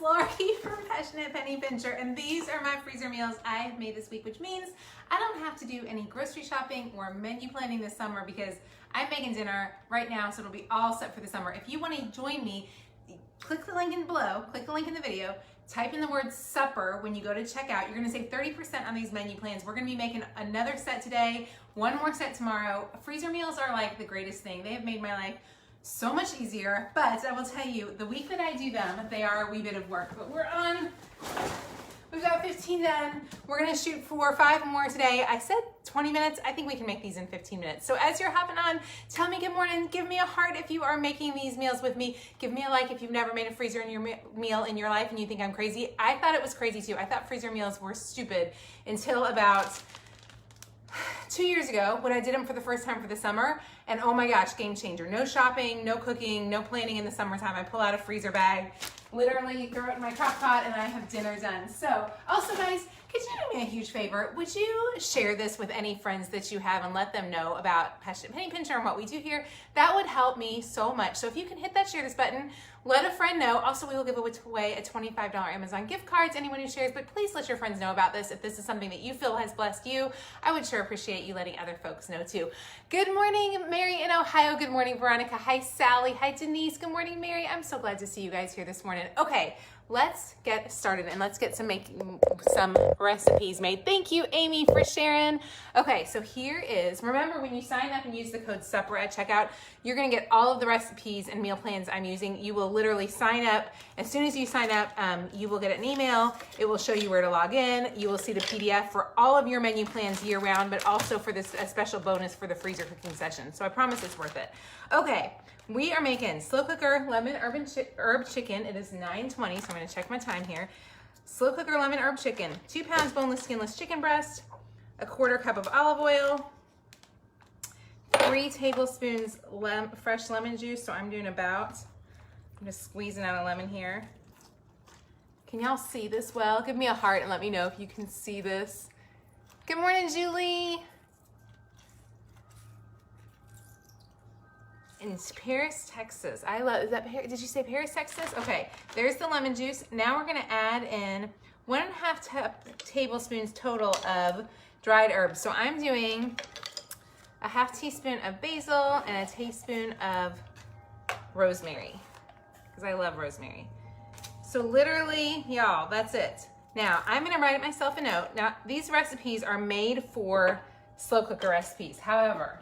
Lori from Passionate Penny Pincher, and these are my freezer meals I have made this week, which means I don't have to do any grocery shopping or menu planning this summer because I'm making dinner right now, so it'll be all set for the summer. If you want to join me, click the link in below, click the link in the video, type in the word supper when you go to checkout. You're gonna save 30% on these menu plans. We're gonna be making another set today, one more set tomorrow. Freezer meals are like the greatest thing. They have made my life so much easier, but I will tell you, the week that I do them, they are a wee bit of work, but we've got 15 done. We're gonna shoot for 5 more today. I said 20 minutes. I think we can make these in 15 minutes. So as you're hopping on, tell me good morning. Give me a heart if you are making these meals with me. Give me a like if you've never made a freezer in your meal in your life and you think I'm crazy. I thought it was crazy too. I thought freezer meals were stupid until about 2 years ago when I did them for the first time for the summer, and oh my gosh, game changer. No shopping, no cooking, no planning in the summertime. I pull out a freezer bag, literally throw it in my crock pot, and I have dinner done. So also guys, could you do me a huge favor? Would you share this with any friends that you have and let them know about Passionate Penny Pincher and what we do here? That would help me so much. So if you can hit that share this button, let a friend know. Also, we will give away a $25 Amazon gift card to anyone who shares, but please let your friends know about this. If this is something that you feel has blessed you, I would sure appreciate you letting other folks know too. Good morning, Mary in Ohio. Good morning, Veronica. Hi, Sally. Hi, Denise. Good morning, Mary. I'm so glad to see you guys here this morning. Okay, let's get started and let's get some recipes made. Thank you, Amy, for sharing. Okay, so here is, remember when you sign up and use the code SUPPER at checkout, you're gonna get all of the recipes and meal plans I'm using. You will literally sign up. As soon as you sign up, you will get an email. It will show you where to log in. You will see the PDF for all of your menu plans year round, but also for this a special bonus for the freezer cooking session. So I promise it's worth it. Okay, we are making slow cooker lemon herb chicken. It is 9:20, so I'm gonna check my time here. Slow cooker lemon herb chicken, 2 pounds boneless, skinless chicken breast, a 1/4 cup of olive oil, 3 tablespoons fresh lemon juice. So I'm just squeezing out a lemon here. Can y'all see this well? Give me a heart and let me know if you can see this. Good morning, Julie. In Paris, Texas. I love, did you say Paris, Texas? Okay, there's the lemon juice. Now we're gonna add in 1.5 tablespoons total of dried herbs. So I'm doing a 1/2 teaspoon of basil and a teaspoon of rosemary, because I love rosemary. So literally, y'all, that's it. Now, I'm gonna write myself a note. Now, these recipes are made for slow cooker recipes. However,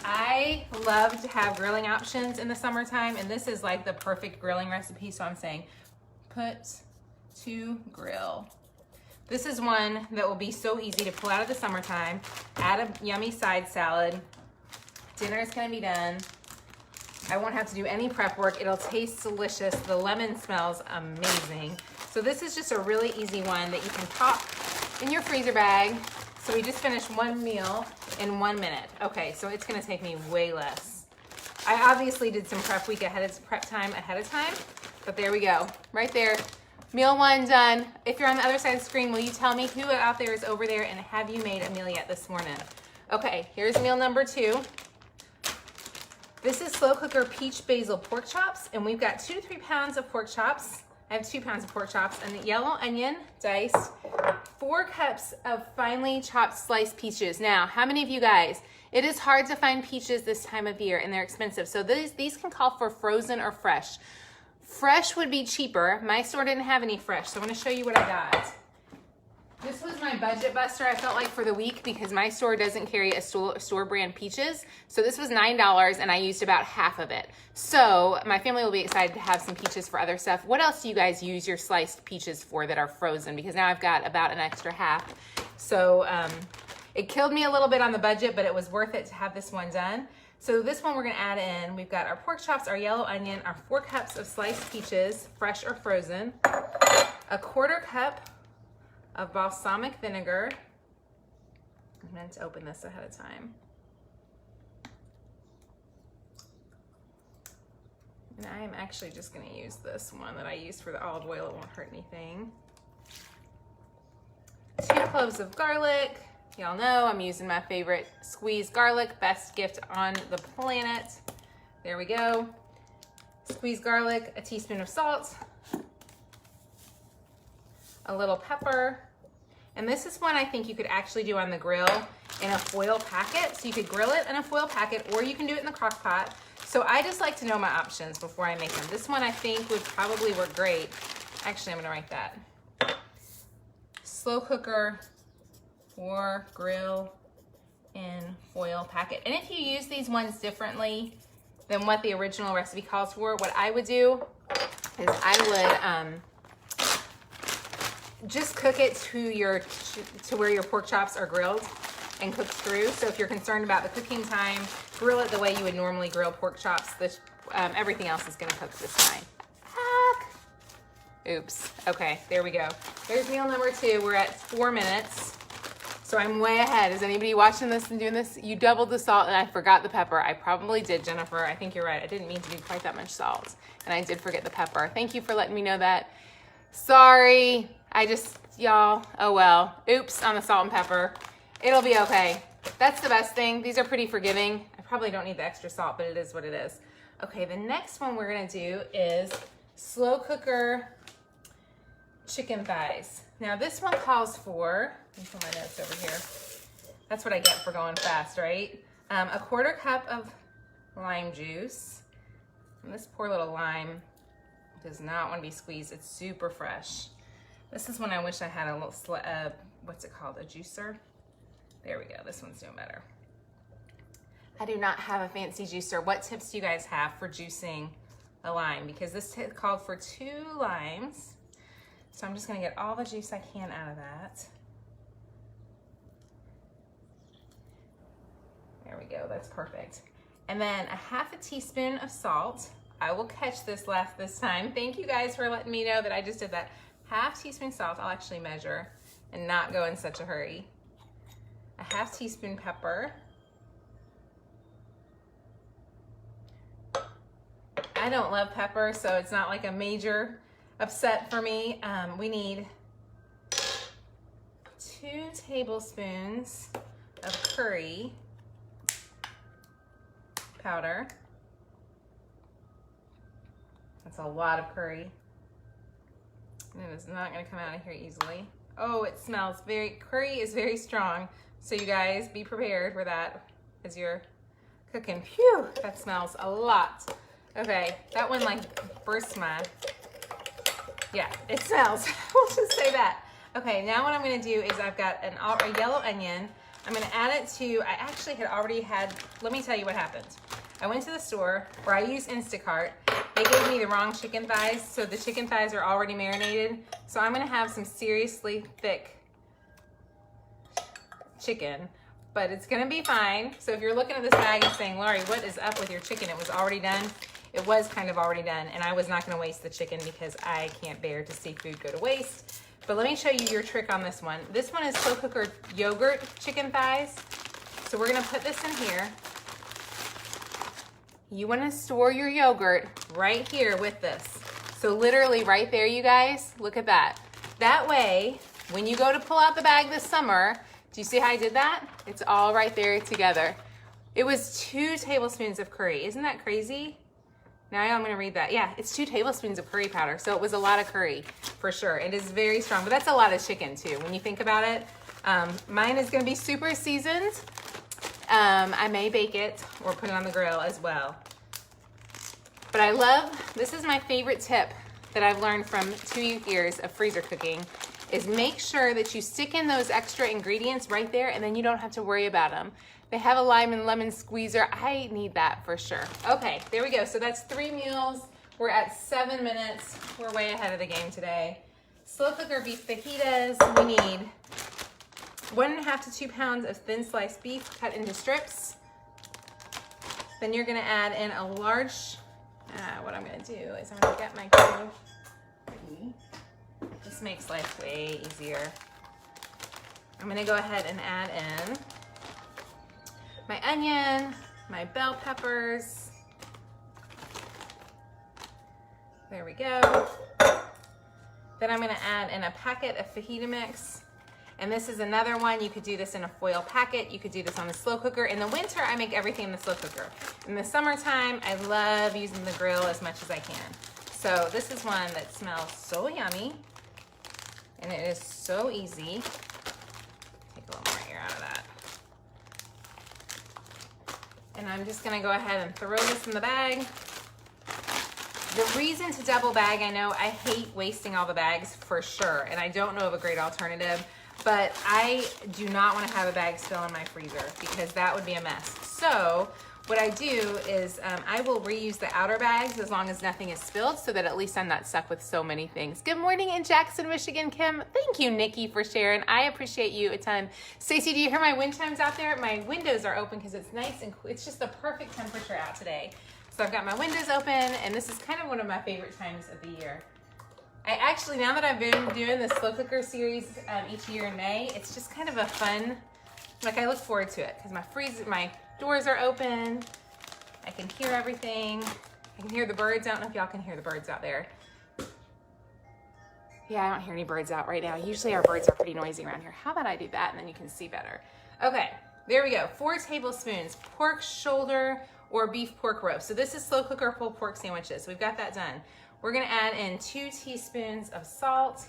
I love to have grilling options in the summertime, and this is like the perfect grilling recipe. So I'm saying put to grill. This is one that will be so easy to pull out of the summertime, add a yummy side salad. Dinner is gonna be done. I won't have to do any prep work. It'll taste delicious. The lemon smells amazing. So this is just a really easy one that you can pop in your freezer bag. So we just finished one meal in 1 minute. Okay, so it's gonna take me way less. I obviously did some prep time ahead of time, but there we go, right there. Meal 1 done. If you're on the other side of the screen, will you tell me who out there is over there and have you made a meal yet this morning? Okay, here's meal number 2. This is slow cooker peach basil pork chops, and we've got 2 to 3 pounds of pork chops. I have 2 pounds of pork chops and yellow onion diced, 4 cups of finely chopped sliced peaches. Now, how many of you guys, it is hard to find peaches this time of year and they're expensive. So these can call for frozen or fresh. Fresh would be cheaper. My store didn't have any fresh, so I'm gonna show you what I got. This was my budget buster, I felt like, for the week, because my store doesn't carry a store brand peaches. So this was $9 and I used about half of it. So my family will be excited to have some peaches for other stuff. What else do you guys use your sliced peaches for that are frozen? Because now I've got about an extra half. So it killed me a little bit on the budget, but it was worth it to have this one done. So this one we're gonna add in, we've got our pork chops, our yellow onion, our 4 cups of sliced peaches, fresh or frozen, a 1/4 cup of balsamic vinegar. I meant to open this ahead of time. And I am actually just gonna use this one that I used for the olive oil. It won't hurt anything. 2 cloves of garlic. Y'all know I'm using my favorite squeezed garlic, best gift on the planet. There we go. Squeezed garlic, a teaspoon of salt, a little pepper. And this is one I think you could actually do on the grill in a foil packet. So you could grill it in a foil packet, or you can do it in the crock pot. So I just like to know my options before I make them. This one I think would probably work great. Actually, I'm gonna write that. Slow cooker or grill in foil packet. And if you use these ones differently than what the original recipe calls for, what I would do is I would just cook it to where your pork chops are grilled and cooked through. So if you're concerned about the cooking time, grill it the way you would normally grill pork chops. Everything else is gonna cook this time. Oops, okay, there we go. There's meal number 2, we're at 4 minutes. So I'm way ahead. Is anybody watching this and doing this? You doubled the salt and I forgot the pepper. I probably did, Jennifer. I think you're right. I didn't mean to do quite that much salt. And I did forget the pepper. Thank you for letting me know that. Sorry, y'all, oh well. Oops on the salt and pepper. It'll be okay. That's the best thing. These are pretty forgiving. I probably don't need the extra salt, but it is what it is. Okay, the next one we're gonna do is slow cooker chicken thighs. Now this one calls for, let me put my notes over here. That's what I get for going fast, right? A 1/4 cup of lime juice. And this poor little lime does not want to be squeezed. It's super fresh. This is one I wish I had a little, what's it called? A juicer? There we go. This one's doing better. I do not have a fancy juicer. What tips do you guys have for juicing a lime? Because this called for 2 limes. So I'm just gonna get all the juice I can out of that. There we go, that's perfect. And then a 1/2 teaspoon of salt. I will catch this this time. Thank you guys for letting me know that I just did that. 1/2 teaspoon salt, I'll actually measure and not go in such a hurry. A 1/2 teaspoon pepper. I don't love pepper, so it's not like a major upset for me. We need 2 tablespoons of curry powder. That's a lot of curry. And it is not gonna come out of here easily. Oh, it smells curry is very strong. So you guys be prepared for that as you're cooking. Phew, that smells a lot. Okay, that one like burst my, yeah, it smells. We'll just say that. Okay, now what I'm gonna do is I've got a yellow onion. I'm gonna add it to, I actually had already had, let me tell you what happened. I went to the store where I use Instacart. They gave me the wrong chicken thighs, so the chicken thighs are already marinated. So I'm gonna have some seriously thick chicken, but it's gonna be fine. So if you're looking at this bag and saying, Laurie, what is up with your chicken? It was already done. It was kind of already done, and I was not gonna waste the chicken because I can't bear to see food go to waste. But let me show you your trick on this one. This one is slow cooker yogurt chicken thighs. So we're gonna put this in here. You wanna store your yogurt right here with this. So literally right there, you guys, look at that. That way, when you go to pull out the bag this summer, do you see how I did that? It's all right there together. It was 2 tablespoons of curry. Isn't that crazy? Now I'm gonna read that. Yeah, it's 2 tablespoons of curry powder. So it was a lot of curry for sure. It is very strong, but that's a lot of chicken too. When you think about it, mine is gonna be super seasoned. I may bake it or put it on the grill as well. But I love, this is my favorite tip that I've learned from 2 years of freezer cooking, is make sure that you stick in those extra ingredients right there and then you don't have to worry about them. They have a lime and lemon squeezer. I need that for sure. Okay, there we go. So that's 3 meals. We're at 7 minutes. We're way ahead of the game today. Slow cooker beef fajitas. We need 1.5 to 2 pounds of thin sliced beef cut into strips. Then you're gonna add in a large, what I'm gonna do is I'm gonna get my key. This makes life way easier. I'm gonna go ahead and add in my onion, my bell peppers. There we go. Then I'm gonna add in a packet of fajita mix. And this is another one. You could do this in a foil packet. You could do this on the slow cooker. In the winter, I make everything in the slow cooker. In the summertime, I love using the grill as much as I can. So this is one that smells so yummy. And it is so easy. Take a little more air out of that. And I'm just gonna go ahead and throw this in the bag. The reason to double bag, I know I hate wasting all the bags for sure, and I don't know of a great alternative, but I do not want to have a bag spill in my freezer because that would be a mess. So what I do is I will reuse the outer bags as long as nothing is spilled so that at least I'm not stuck with so many things. Good morning in Jackson, Michigan, Kim. Thank you, Nikki, for sharing. I appreciate you a ton. Stacy, do you hear my wind chimes out there? My windows are open because it's nice and cool. It's just the perfect temperature out today. So I've got my windows open, and this is kind of one of my favorite times of the year. I actually, now that I've been doing the slow cooker series each year in May, it's just kind of a fun, like I look forward to it because my doors are open. I can hear everything. I can hear the birds. I don't know if y'all can hear the birds out there. Yeah, I don't hear any birds out right now. Usually our birds are pretty noisy around here. How about I do that and then you can see better. Okay, there we go. 4 tablespoons, pork shoulder or beef pork roast. So this is slow cooker pulled pork sandwiches. We've got that done. We're gonna add in 2 teaspoons of salt.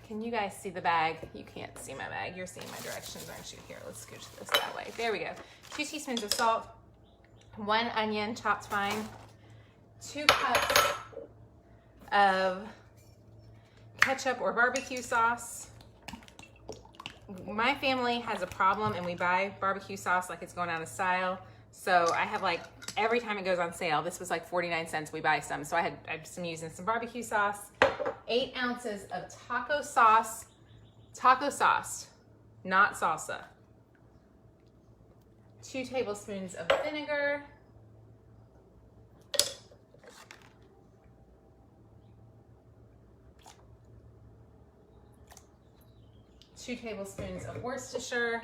Can you guys see the bag? You can't see my bag. You're seeing my directions, aren't you? Here, let's scooch this that way. There we go. 2 teaspoons of salt, 1 onion chopped fine, 2 cups of ketchup or barbecue sauce. My family has a problem and we buy barbecue sauce like it's going out of style. So I have like, every time it goes on sale, this was like 49 cents, we buy some. So I'm using some barbecue sauce, 8 ounces of taco sauce, not salsa, 2 tablespoons of vinegar, 2 tablespoons of Worcestershire,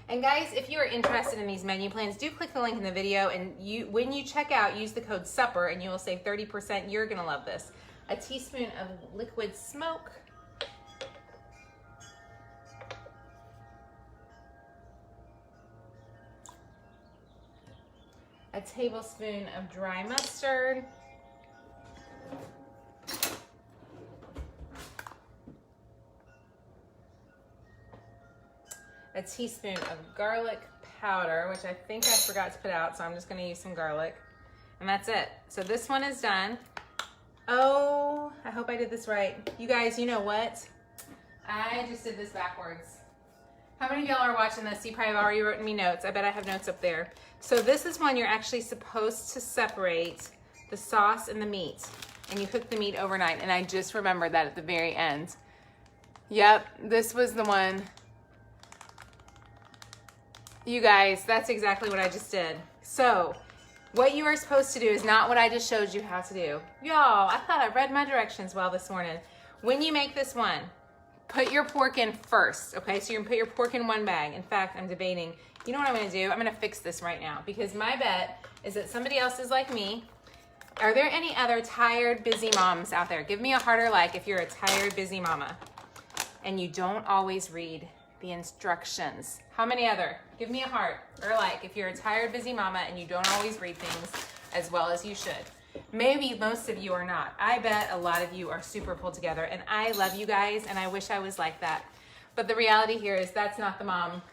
and guys, if you are interested in these menu plans, do click the link in the video, and when you check out, use the code SUPPER and you will save 30%. You're gonna love this. A teaspoon of liquid smoke, a tablespoon of dry mustard, a teaspoon of garlic powder, which I think I forgot to put out, so I'm just gonna use some garlic. And that's it. So this one is done. Oh, I hope I did this right. You guys, you know what? I just did this backwards. How many of y'all are watching this? You probably have already written me notes. I bet I have notes up there. So this is one you're actually supposed to separate the sauce and the meat. And you cook the meat overnight. And I just remembered that at the very end. Yep, this was the one. You guys, that's exactly what I just did. So what you are supposed to do is not what I just showed you how to do. Y'all, I thought I read my directions well this morning. When you make this one, put your pork in first, okay? So you're gonna put your pork in one bag. In fact, I'm debating, you know what I'm gonna do? I'm gonna fix this right now because my bet is that somebody else is like me. Are there any other tired, busy moms out there? Give me a heart or like if you're a tired, busy mama and you don't always read the instructions. How many other? Give me a heart or like if you're a tired, busy mama and you don't always read things as well as you should. Maybe most of you are not. I bet a lot of you are super pulled together and I love you guys and I wish I was like that. But the reality here is that's not the mom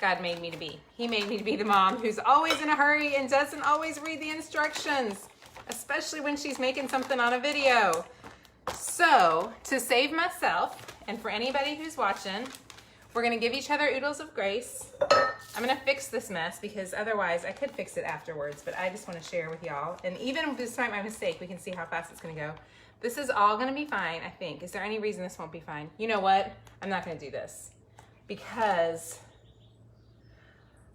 God made me to be. He made me to be the mom who's always in a hurry and doesn't always read the instructions, especially when she's making something on a video. So to save myself and for anybody who's watching, we're gonna give each other oodles of grace. I'm gonna fix this mess because otherwise I could fix it afterwards, but I just wanna share with y'all. And even despite my mistake, we can see how fast it's gonna go. This is all gonna be fine, I think. Is there any reason this won't be fine? You know what? I'm not gonna do this because,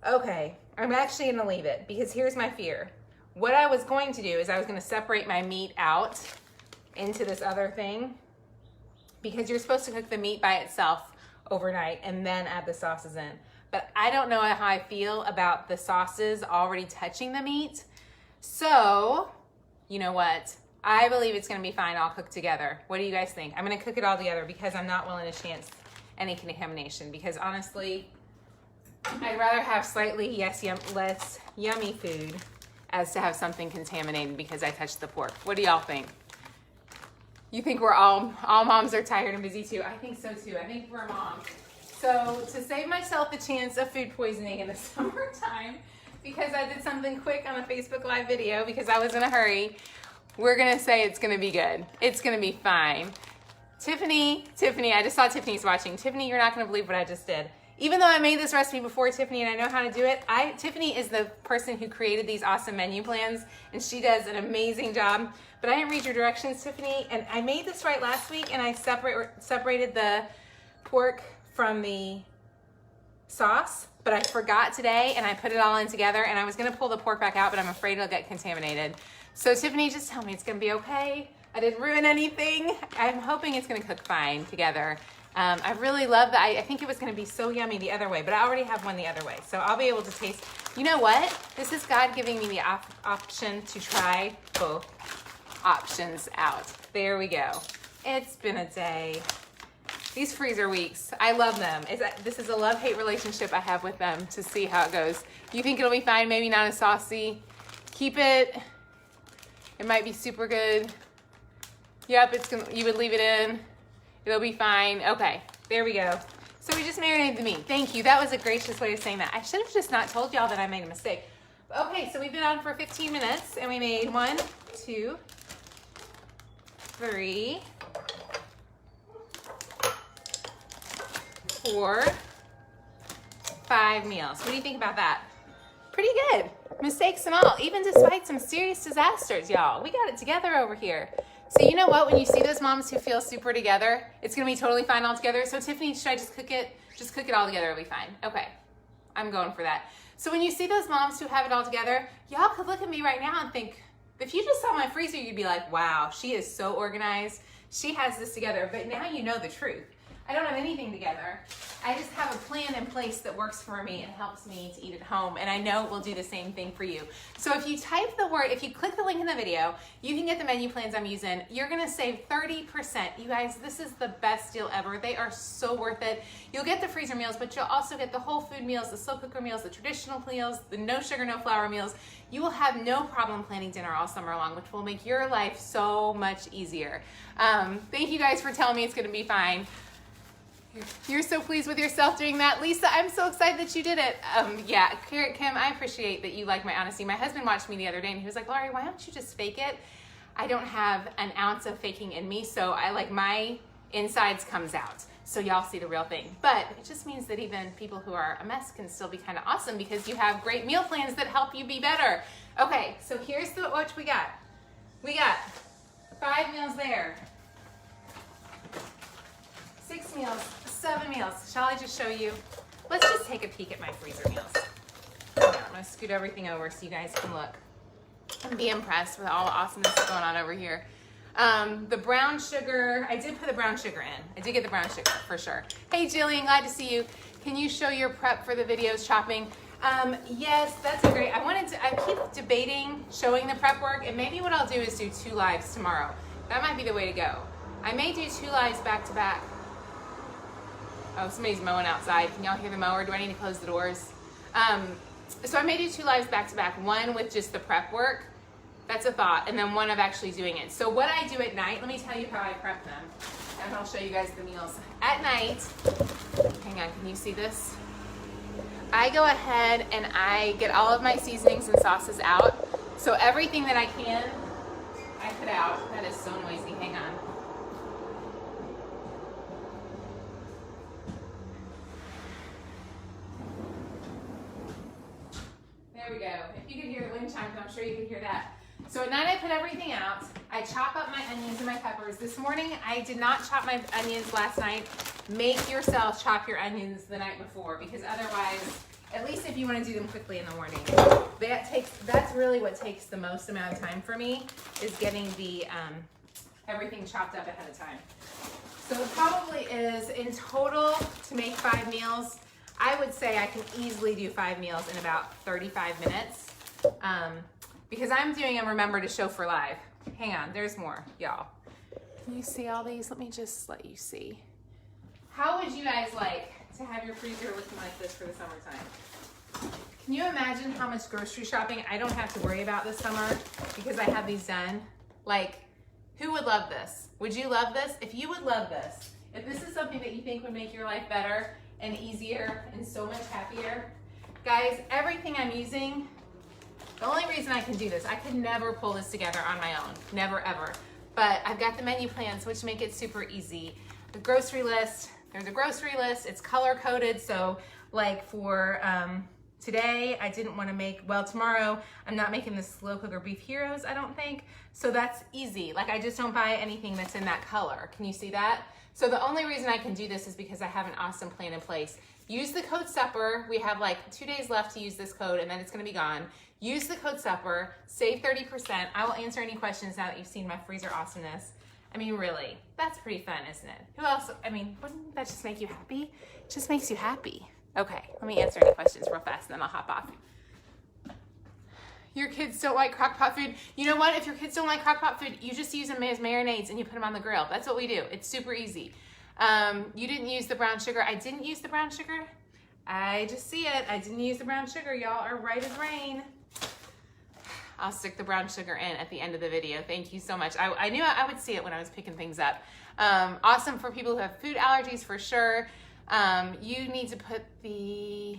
okay, I'm actually gonna leave it because here's my fear. What I was going to do is I was gonna separate my meat out into this other thing because you're supposed to cook the meat by itself overnight and then add the sauces in. But I don't know how I feel about the sauces already touching the meat. So, you know what? I believe it's gonna be fine all cooked together. What do you guys think? I'm gonna cook it all together because I'm not willing to chance any contamination because honestly, I'd rather have slightly less yummy food as to have something contaminated because I touched the pork. What do y'all think? You think we're all moms are tired and busy too? I think so too. I think we're moms. So to save myself the chance of food poisoning in the summertime, because I did something quick on a Facebook Live video because I was in a hurry, we're gonna say it's gonna be good. It's gonna be fine. Tiffany, I just saw Tiffany's watching. Tiffany, you're not gonna believe what I just did. Even though I made this recipe before, Tiffany, and I know how to do it, Tiffany is the person who created these awesome menu plans, and she does an amazing job. But I didn't read your directions, Tiffany, and I made this right last week, and I separated the pork from the sauce, but I forgot today, and I put it all in together, and I was gonna pull the pork back out, but I'm afraid it'll get contaminated. So Tiffany, just tell me it's gonna be okay. I didn't ruin anything. I'm hoping it's gonna cook fine together. I really love that. I think it was gonna be so yummy the other way, but I already have one the other way. So I'll be able to taste. You know what? This is God giving me the option to try both options out. There we go. It's been a day. These freezer weeks, I love them. This is a love-hate relationship I have with them to see how it goes. You think it'll be fine, maybe not as saucy. Keep it. It might be super good. Yep, you would leave it in. It'll be fine. Okay, there we go. So we just marinated the meat. Thank you. That was a gracious way of saying that. I should have just not told y'all that I made a mistake. Okay, so we've been on for 15 minutes and we made 1, 2, 3, 4, 5 meals. What do you think about that? Pretty good. Mistakes and all, even despite some serious disasters, y'all. We got it together over here. So you know what? When you see those moms who feel super together, it's gonna be totally fine all together. So Tiffany, should I just cook it? Just cook it all together, it'll be fine. Okay, I'm going for that. So when you see those moms who have it all together, y'all could look at me right now and think, if you just saw my freezer, you'd be like, wow, she is so organized. She has this together, but now you know the truth. I don't have anything together. I just have a plan in place that works for me and helps me to eat at home, and I know it will do the same thing for you. So if you type the word, if you click the link in the video, you can get the menu plans I'm using. You're gonna save 30%. You guys, this is the best deal ever. They are so worth it. You'll get the freezer meals, but you'll also get the whole food meals, the slow cooker meals, the traditional meals, the no sugar, no flour meals. You will have no problem planning dinner all summer long, which will make your life so much easier. Thank you guys for telling me it's gonna be fine. You're so pleased with yourself doing that. Lisa, I'm so excited that you did it. Yeah, Carrot Kim, I appreciate that you like my honesty. My husband watched me the other day and he was like, Laurie, why don't you just fake it? I don't have an ounce of faking in me, so I like my insides comes out. So y'all see the real thing. But it just means that even people who are a mess can still be kind of awesome because you have great meal plans that help you be better. Okay, so here's what we got. We got 5 meals there. 6 meals, 7 meals. Shall I just show you? Let's just take a peek at my freezer meals. I'm gonna scoot everything over so you guys can look and be impressed with all the awesomeness going on over here. The brown sugar, I did put the brown sugar in. I did get the brown sugar for sure. Hey Jillian, glad to see you. Can you show your prep for the videos chopping? Yes, that's great. I keep debating showing the prep work, and maybe what I'll do is do 2 lives tomorrow. That might be the way to go. I may do 2 lives back to back. Oh, somebody's mowing outside. Can y'all hear the mower? Do I need to close the doors? So I may do 2 lives back to back. One with just the prep work. That's a thought. And then one of actually doing it. So what I do at night, let me tell you how I prep them. And I'll show you guys the meals. At night, hang on, can you see this? I go ahead and I get all of my seasonings and sauces out. So everything that I can, I put out. That is so noisy. Hang on. There we go. If you could hear the wind chimes, I'm sure you could hear that. So at night I put everything out. I chop up my onions and my peppers. This morning I did not chop my onions last night. Make yourself chop your onions the night before, because otherwise, at least if you want to do them quickly in the morning, that's really what takes the most amount of time for me, is getting the everything chopped up ahead of time. So it probably is, in total, to make 5 meals, I would say I can easily do 5 meals in about 35 minutes. Because I'm doing a Remember to Show for Live. Hang on, there's more, y'all. Can you see all these? Let me just let you see. How would you guys like to have your freezer looking like this for the summertime. Can you imagine how much grocery shopping I don't have to worry about this summer because I have these done? Like, who would love this? Would you love this? If you would love this, if this is something that you think would make your life better and easier and so much happier, guys, everything I'm using, the only reason I can do this, I could never pull this together on my own, never ever. But I've got the menu plans, which make it super easy. The grocery list, there's a grocery list, it's color coded. So like for today, I didn't want to make, well, tomorrow, I'm not making the slow cooker beef heroes, I don't think. So that's easy. Like I just don't buy anything that's in that color. Can you see that? So the only reason I can do this is because I have an awesome plan in place. Use the code SUPPER. We have like 2 days left to use this code and then it's gonna be gone. Use the code SUPPER, save 30%. I will answer any questions now that you've seen my freezer awesomeness. I mean, really, that's pretty fun, isn't it? Who else, I mean, wouldn't that just make you happy? It just makes you happy. Okay, let me answer any questions real fast and then I'll hop off. Your kids don't like crock-pot food. You know what? If your kids don't like crock-pot food, you just use them as marinades and you put them on the grill. That's what we do. It's super easy. You didn't use the brown sugar. I didn't use the brown sugar. I just see it. I didn't use the brown sugar. Y'all are right as rain. I'll stick the brown sugar in at the end of the video. Thank you so much. I knew I would see it when I was picking things up. Awesome for people who have food allergies for sure. You need to put the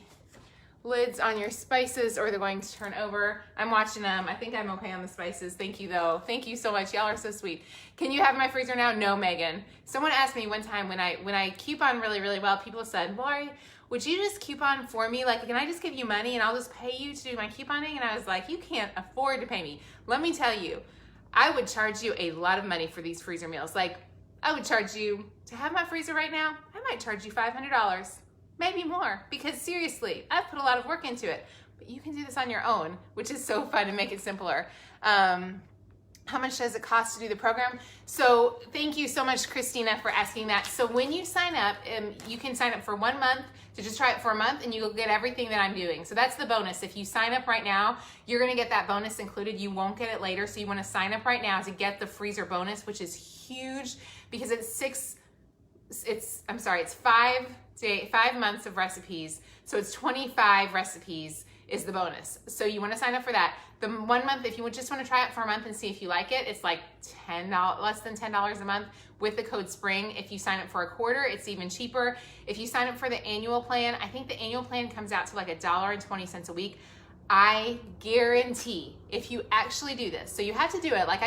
lids on your spices or they're going to turn over. I'm watching them. I think I'm okay on the spices. Thank you though. Thank you so much. Y'all are so sweet. Can you have my freezer now? No, Megan. Someone asked me one time when I coupon really, really well, people said, Lori, would you just coupon for me? Like, can I just give you money and I'll just pay you to do my couponing? And I was like, you can't afford to pay me. Let me tell you, I would charge you a lot of money for these freezer meals. Like, I would charge you to have my freezer right now. I might charge you $500. Maybe more, because seriously, I've put a lot of work into it, but you can do this on your own, which is so fun and make it simpler. How much does it cost to do the program? So thank you so much, Christina, for asking that. So when you sign up, you can sign up for 1 month to just try it for a month and you'll get everything that I'm doing. So that's the bonus. If you sign up right now, you're gonna get that bonus included. You won't get it later. So you wanna sign up right now to get the freezer bonus, which is huge because it's 5 months of recipes. So it's 25 recipes is the bonus. So you want to sign up for that. The 1 month, if you just want to try it for a month and see if you like it, it's like less than $10 a month with the code SPRING. If you sign up for a quarter, it's even cheaper. If you sign up for the annual plan, I think the annual plan comes out to like $1.20 a week. I guarantee if you actually do this, so you have to do it. Like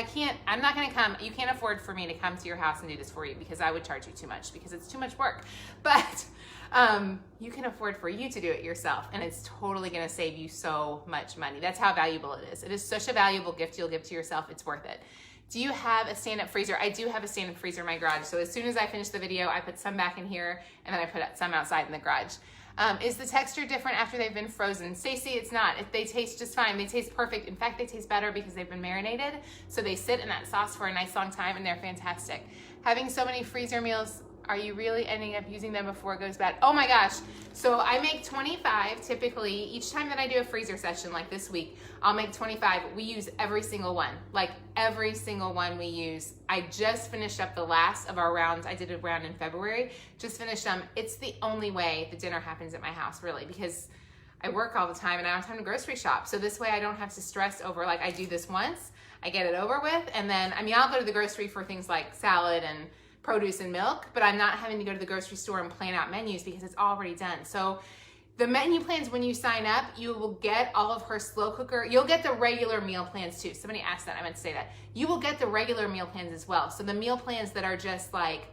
I'm not gonna come, you can't afford for me to come to your house and do this for you because I would charge you too much because it's too much work. But you can afford for you to do it yourself and it's totally gonna save you so much money. That's how valuable it is. It is such a valuable gift you'll give to yourself. It's worth it. Do you have a stand-up freezer? I do have a stand-up freezer in my garage. So as soon as I finish the video, I put some back in here and then I put some outside in the garage. Is the texture different after they've been frozen? Stacey, it's not. They taste just fine. They taste perfect. In fact, they taste better because they've been marinated. So they sit in that sauce for a nice long time and they're fantastic. Having so many freezer meals, are you really ending up using them before it goes bad? Oh my gosh. So I make 25 typically. Each time that I do a freezer session like this week, I'll make 25. We use every single one. Like every single one we use. I just finished up the last of our rounds. I did a round in February. Just finished them. It's the only way the dinner happens at my house, really, because I work all the time and I don't have time to grocery shop. So this way I don't have to stress over, like I do this once, I get it over with, and then, I mean, I'll go to the grocery for things like salad and produce and milk, but I'm not having to go to the grocery store and plan out menus because it's already done. So the menu plans, when you sign up, you will get all of her slow cooker. You'll get the regular meal plans too. Somebody asked that, I meant to say that. You will get the regular meal plans as well. So the meal plans that are just like,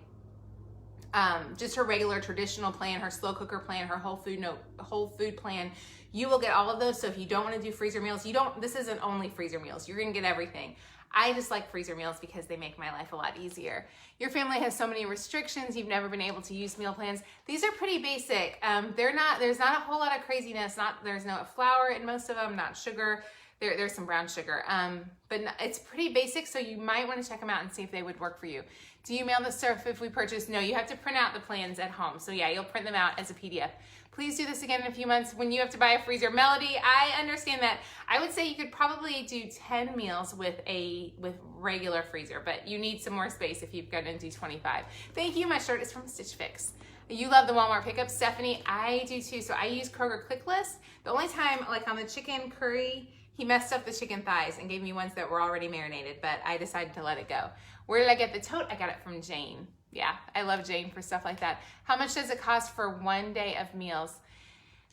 just her regular traditional plan, her slow cooker plan, her whole food plan, you will get all of those. So if you don't want to do freezer meals, this isn't only freezer meals. You're going to get everything. I just like freezer meals because they make my life a lot easier. Your family has so many restrictions. You've never been able to use meal plans. These are pretty basic. There's not a whole lot of craziness. There's no flour in most of them, not sugar. There's some brown sugar, but it's pretty basic. So you might want to check them out and see if they would work for you. Do you mail the stuff if we purchase? No, you have to print out the plans at home. So yeah, you'll print them out as a PDF. Please do this again in a few months when you have to buy a freezer. Melody, I understand that. I would say you could probably do 10 meals with regular freezer, but you need some more space if you're gonna do 25. Thank you, my shirt is from Stitch Fix. You love the Walmart pickup, Stephanie. I do too. So I use Kroger Quick List. The only time, like on the chicken curry, he messed up the chicken thighs and gave me ones that were already marinated, but I decided to let it go. Where did I get the tote? I got it from Jane. Yeah, I love Jane for stuff like that. How much does it cost for 1 day of meals?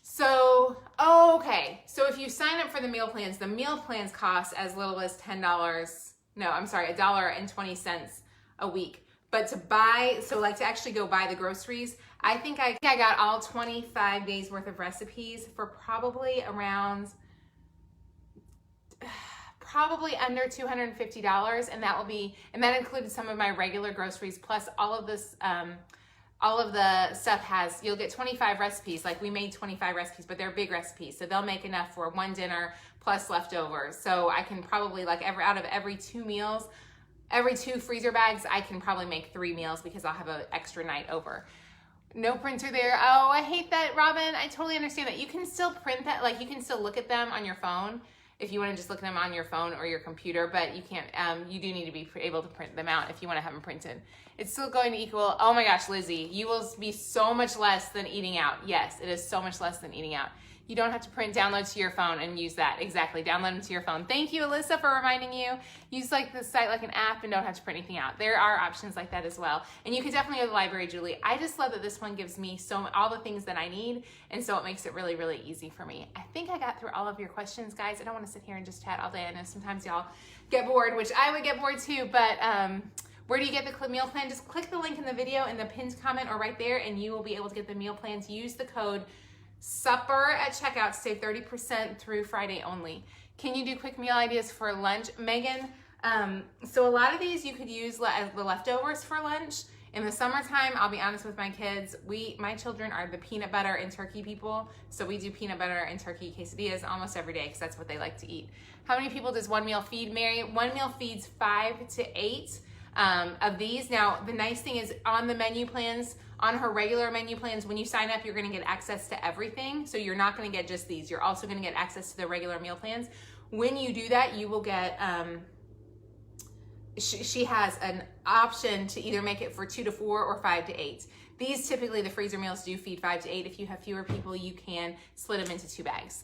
So, okay. So if you sign up for the meal plans cost as little as $10. No, I'm sorry, $1.20 a week. But to buy, so like to actually go buy the groceries, I think I got all 25 days worth of recipes for probably around, probably under $250. And that included some of my regular groceries plus all of this, all of the stuff you'll get 25 recipes. Like we made 25 recipes, but they're big recipes. So they'll make enough for 1 dinner plus leftovers. So I can probably out of every 2 meals, every 2 freezer bags, I can probably make 3 meals because I'll have an extra night over. No printer there. Oh, I hate that, Robin. I totally understand that. You can still print that, like you can still look at them on your phone if you want to just look at them on your phone or your computer, but you can't, you do need to be able to print them out if you want to have them printed. It's still going to equal, oh my gosh, Lizzie, you will be so much less than eating out. Yes, it is so much less than eating out. You don't have to download to your phone and use that. Exactly, download them to your phone. Thank you, Alyssa, for reminding you. Use like the site like an app and don't have to print anything out. There are options like that as well. And you can definitely go to the library, Julie. I just love that this one gives me all the things that I need, and so it makes it really, really easy for me. I think I got through all of your questions, guys. I don't want to sit here and just chat all day. I know sometimes y'all get bored, which I would get bored too, but where do you get the meal plan? Just click the link in the video in the pinned comment or right there, and you will be able to get the meal plans. Use the code SUPPER at checkout to save 30% through Friday only. Can you do quick meal ideas for lunch? Megan, so a lot of these you could use as the leftovers for lunch. In the summertime, I'll be honest with my kids, my children are the peanut butter and turkey people, so we do peanut butter and turkey quesadillas almost every day because that's what they like to eat. How many people does 1 meal feed, Mary? 1 meal feeds 5 to 8 of these. Now, the nice thing is on the menu plans, on her regular menu plans, when you sign up, you're gonna get access to everything. So you're not gonna get just these. You're also gonna get access to the regular meal plans. When you do that, you will get, she has an option to either make it for 2 to 4 or 5 to 8. These typically, the freezer meals do feed 5 to 8. If you have fewer people, you can split them into 2 bags.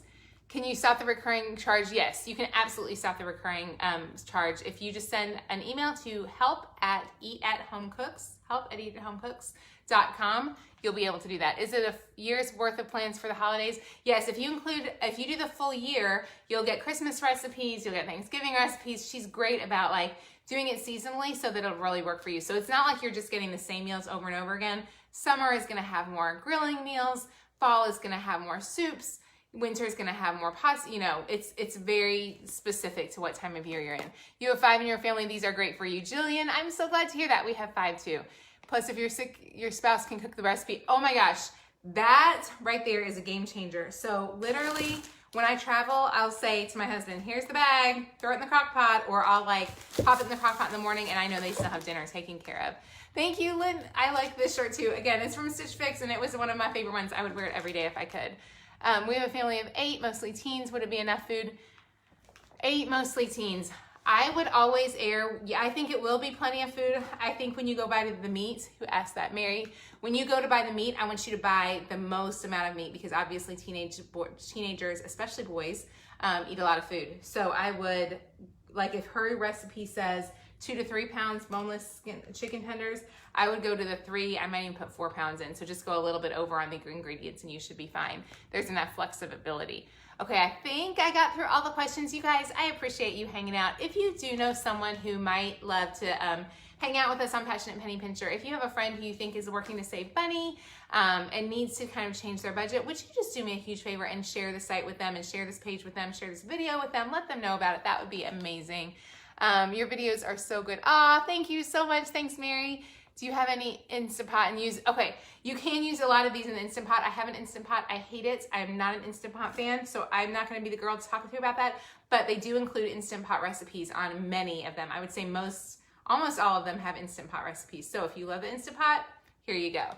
Can you stop the recurring charge? Yes, you can absolutely stop the recurring charge. If you just send an email to help@eatathomecooks.com, you'll be able to do that. Is it a year's worth of plans for the holidays? Yes, if you do the full year, you'll get Christmas recipes, you'll get Thanksgiving recipes. She's great about like doing it seasonally so that it'll really work for you. So it's not like you're just getting the same meals over and over again. Summer is gonna have more grilling meals. Fall is gonna have more soups. Winter is going to have more pasta. You know, it's very specific to what time of year you're in. You have 5 in your family. These are great for you. Jillian, I'm so glad to hear that. We have 5 too. Plus, if you're sick, your spouse can cook the recipe. Oh my gosh, that right there is a game changer. So literally, when I travel, I'll say to my husband, here's the bag, throw it in the crock pot, or I'll like pop it in the crock pot in the morning and I know they still have dinner taken care of. Thank you, Lynn. I like this shirt too. Again, it's from Stitch Fix and it was one of my favorite ones. I would wear it every day if I could. We have a family of 8, mostly teens. Would it be enough food? 8, mostly teens. I would always I think it will be plenty of food. I think when you go buy the meat, who asked that, Mary? When you go to buy the meat, I want you to buy the most amount of meat because obviously teenagers, especially boys, eat a lot of food. So I would, like if her recipe says 2 to 3 pounds boneless chicken tenders, I would go to the 3. I might even put 4 pounds in. So just go a little bit over on the ingredients and you should be fine. There's enough flexibility. Okay, I think I got through all the questions. You guys, I appreciate you hanging out. If you do know someone who might love to hang out with us on Passionate Penny Pincher, if you have a friend who you think is working to save money and needs to kind of change their budget, would you just do me a huge favor and share the site with them and share this page with them, share this video with them, let them know about it. That would be amazing. Your videos are so good. Thank you so much. Thanks, Mary. Do you have any Instant Pot and use? Okay, you can use a lot of these in the Instant Pot. I have an Instant Pot. I hate it. I'm not an Instant Pot fan, so I'm not going to be the girl to talk to you about that. But they do include Instant Pot recipes on many of them. I would say almost all of them have Instant Pot recipes. So if you love the Instant Pot, here you go.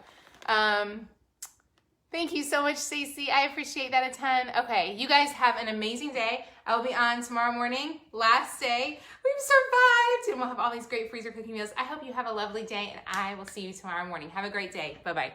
Thank you so much, Stacey. I appreciate that a ton. Okay, you guys have an amazing day. I will be on tomorrow morning, last day. We've survived, and we'll have all these great freezer cooking meals. I hope you have a lovely day, and I will see you tomorrow morning. Have a great day. Bye-bye.